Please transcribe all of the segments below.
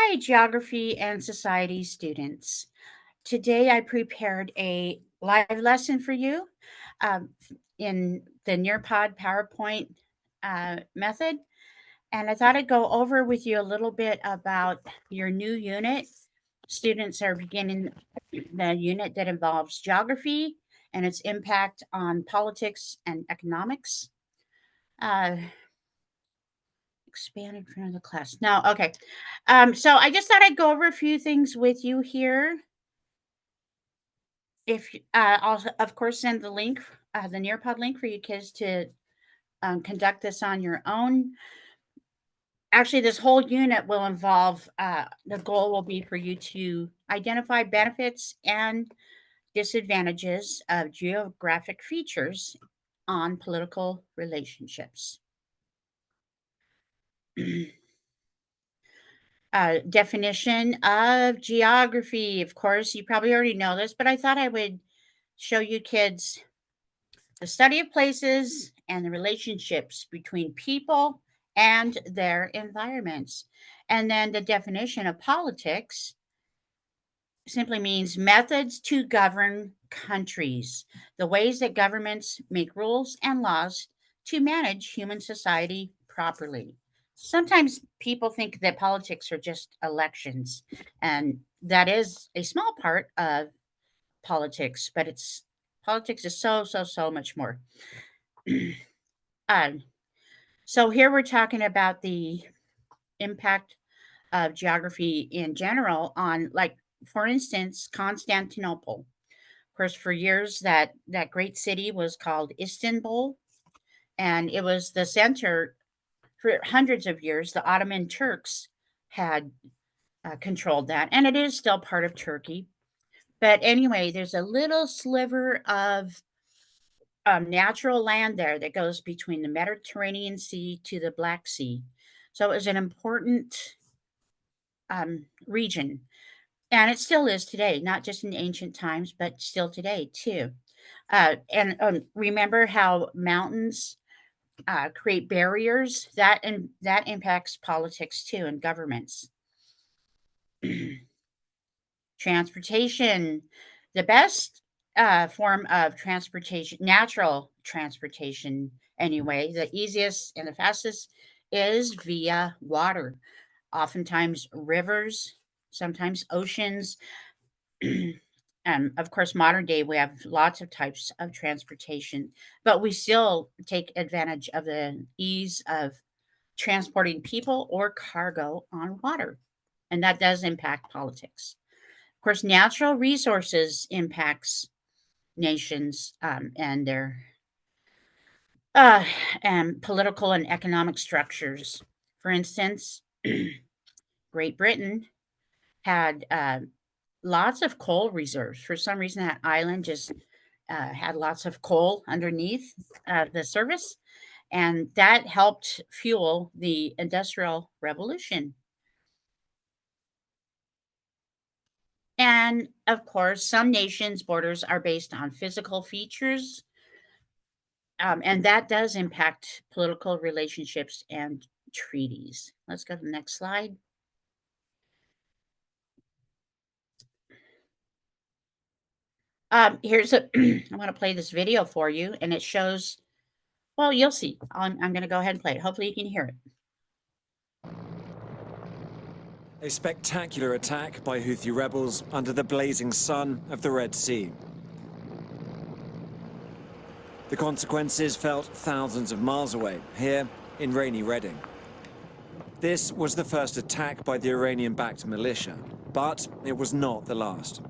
Hi, geography and society students. Today I prepared a live lesson for you um, in the Nearpod PowerPoint method. And I thought I'd go over with you a little bit about your new unit. Students are beginning the unit that involves geography and its impact on politics and economics. Uh, Expand in front of the class. No, okay. So I just thought I'd go over a few things with you here. If I'll of course send the link, the Nearpod link for you kids to conduct this on your own. Actually, this whole unit will involve. The goal will be for you to identify benefits and disadvantages of geographic features on political relationships. Definition of geography. Of course, you probably already know this, but I thought I would show you kids the study of places and the relationships between people and their environments. And then the definition of politics simply means methods to govern countries, the ways that governments make rules and laws to manage human society properly. Sometimes people think that politics are just elections, and that is a small part of politics, but it's politics is so much more. uh, so here we're talking about the impact of geography in general on, like, for instance, Constantinople. Of course, for years that great city was called Istanbul, and it was the center for hundreds of years. The Ottoman Turks had controlled that, and it is still part of Turkey. But anyway, there's a little sliver of natural land there that goes between the Mediterranean Sea to the Black Sea. So it was an important region. And it still is today, not just in ancient times, but still today too. And remember how mountains create barriers that impacts politics too and governments. Transportation, the best form of transportation, natural transportation anyway, the easiest and the fastest is via water. Oftentimes rivers, sometimes oceans. Of course, modern day, we have lots of types of transportation, but we still take advantage of the ease of transporting people or cargo on water. And that does impact politics. Of course, natural resources impacts nations and their uh, and political and economic structures. For instance, Great Britain had lots of coal reserves. For some reason, that island just had lots of coal underneath the surface, and that helped fuel the Industrial Revolution. And of course, some nations' borders are based on physical features, and that does impact political relationships and treaties. Let's go to the next slide. Here's a, I want to play this video for you, and it shows, well, you'll see. I'm going to go ahead and play it. Hopefully, you can hear it. A spectacular attack by Houthi rebels under the blazing sun of the Red Sea. The consequences felt thousands of miles away, here in rainy Reading. This was the first attack by the Iranian-backed militia, but it was not the last.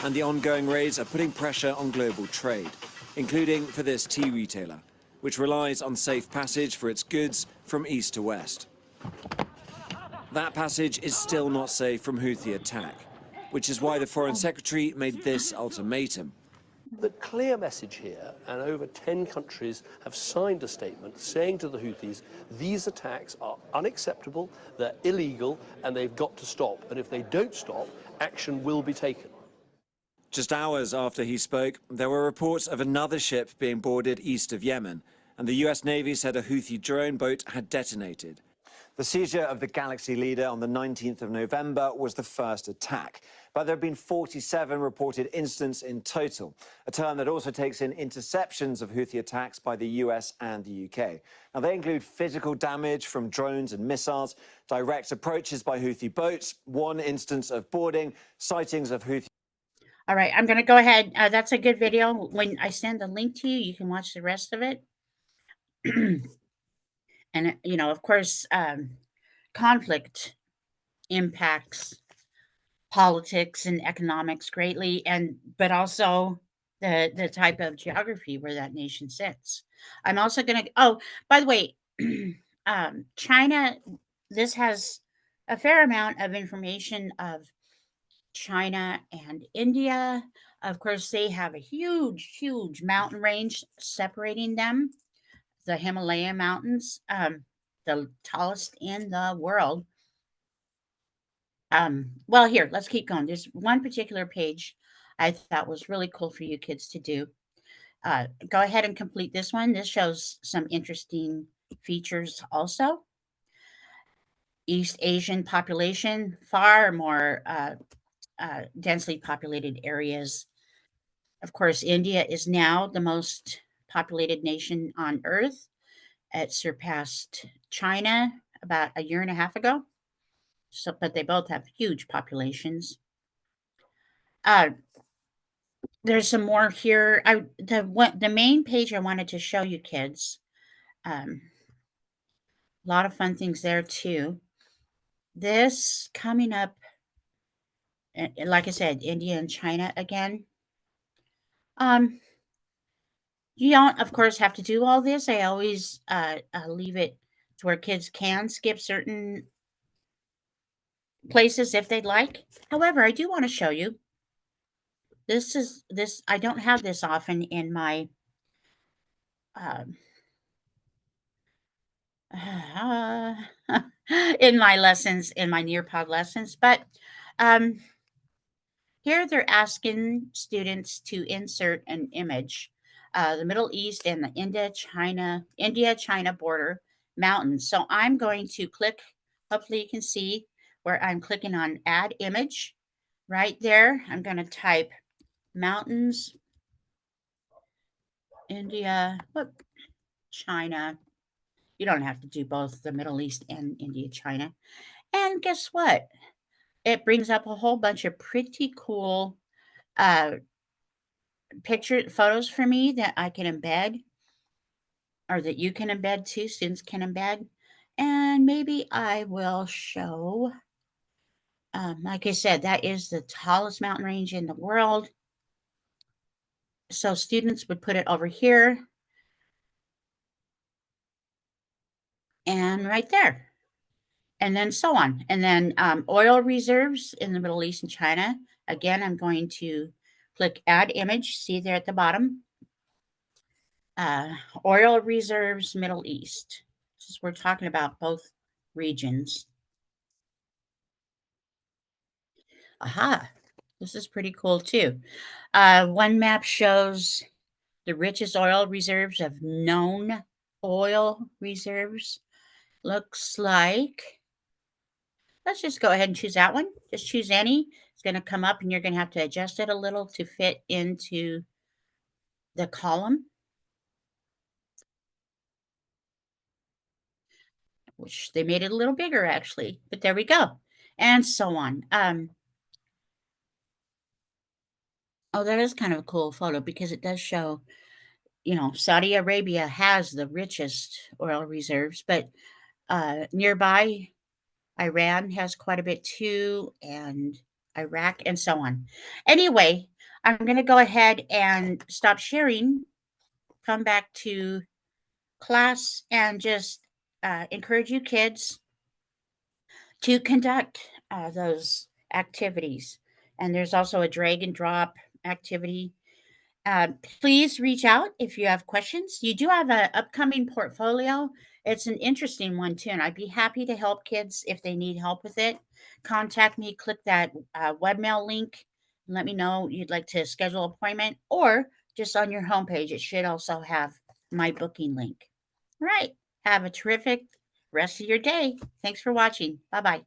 And the ongoing raids are putting pressure on global trade, including for this tea retailer, which relies on safe passage for its goods from east to west. That passage is still not safe from Houthi attack, which is why the Foreign Secretary made this ultimatum. The clear message here, and over 10 countries have signed a statement saying to the Houthis, these attacks are unacceptable, they're illegal, and they've got to stop. And if they don't stop, action will be taken. Just hours after he spoke, there were reports of another ship being boarded east of Yemen, and the US Navy said a Houthi drone boat had detonated. The seizure of the Galaxy leader on the 19th of November was the first attack, but there have been 47 reported incidents in total, a term that also takes in interceptions of Houthi attacks by the US and the UK. Now, they include physical damage from drones and missiles, direct approaches by Houthi boats, one instance of boarding, sightings of Houthi. All right, I'm going to go ahead. That's a good video. When I send the link to you, you can watch the rest of it. And, of course, conflict impacts politics and economics greatly, but also the type of geography where that nation sits. I'm also going to, oh, by the way, China, this has a fair amount of information of China and India. Of course, they have a huge, huge mountain range separating them, the Himalaya Mountains, the tallest in the world. Well, here, let's keep going. There's one particular page I thought was really cool for you kids to do. Go ahead and complete this one. This shows some interesting features also. East Asian population, far more densely populated areas. Of course, India is now the most populated nation on Earth. It surpassed China about a year and a half ago. So, but they both have huge populations. There's some more here. The main page I wanted to show you kids. A lot of fun things there too. This coming up, like I said, India and China again. You don't, of course, have to do all this. I always leave it to where kids can skip certain places if they'd like. However, I do want to show you. This. I don't have this often in my in my lessons, in my Nearpod lessons, but here they're asking students to insert an image, the Middle East and the India-China border mountains. So I'm going to click, hopefully you can see where I'm clicking on add image. Right there, I'm going to type mountains, India, China. You don't have to do both the Middle East and India, China. And guess what? It brings up a whole bunch of pretty cool photos for me that I can embed, or that you can embed too, students can embed. And maybe I will show, like I said, that is the tallest mountain range in the world. So students would put it over here and right there. And then so on. And then oil reserves in the Middle East and China. Again, I'm going to click add image. See there at the bottom. Oil reserves, Middle East. Since we're talking about both regions. Aha, this is pretty cool too. One map shows the richest oil reserves of known oil reserves. Looks like, let's just go ahead and choose that one. Just choose any. It's going to come up and you're going to have to adjust it a little to fit into the column, which they made it a little bigger actually, but there we go. And so on. Oh, that is kind of a cool photo because it does show, Saudi Arabia has the richest oil reserves, but nearby, Iran has quite a bit too, and Iraq, and so on. Anyway, I'm going to go ahead and stop sharing, come back to class, and just encourage you kids to conduct those activities. And there's also a drag and drop activity. Please reach out if you have questions. You do have an upcoming portfolio. It's an interesting one too, and I'd be happy to help kids if they need help with it. Contact me, click that webmail link, and let me know you'd like to schedule an appointment, or just on your homepage, it should also have my booking link. All right. Have a terrific rest of your day. Thanks for watching. Bye-bye.